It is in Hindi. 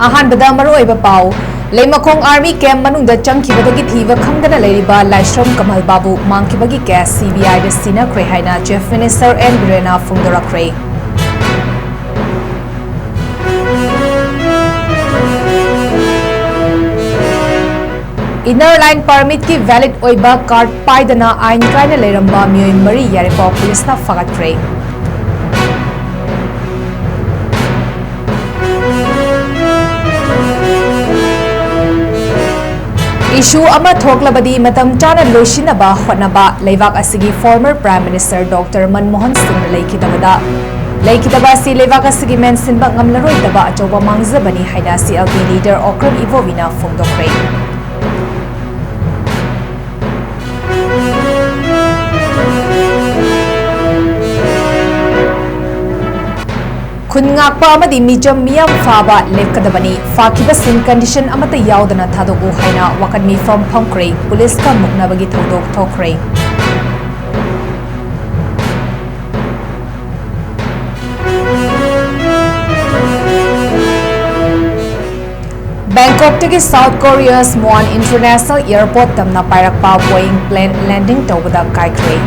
अहानबदा मरोइबा पाउ लेमखोंग आर्मी कैम्प मनुंगदा चंगखिबदगी थीबा खंगदना लेरिबा लाइश्रम कमल बाबू मांगखिबगी केस सीबीआई दा सिनाख्रे हाइना चीफ मिनिस्टर एन बिरेना फुंगदोरख्रे। इनर लाइन परमिट की वैलिड ओइबा कार्ड पाइदना आइन कायना लेरंबा मियोय मरी यारिपा पुलिसना फगत्ख्रे। इशू अमा थोकलबदी मतम चाना लोइसिनबा होटनबा लेवाक असिगी former prime minister doctor Manmohan Singh लेखिदबा सि लेवाक असिगी मेंसिनबा ngamlaroidaba अचौबा मांगजबनी हाइना सीएलपी लीडर ओक्रम इवोविना फोंदोख्रे। खुनगाकपा अमदी मिजम मियाम फाबा लेपकदबनी फाकिबा सिन कंडीशन अमता यावदना थादोगु हाइना वाकन मिफम फंख्रे पुलिस का मुकनबगी थौदोक थोख्रे। बैंकॉक के साउथ कोरिया स्मॉल इंटरनेशनल एयरपोर्ट तमना पायरकपा बोइंग प्लेन लैंडिंग तौबदा काइख्रे।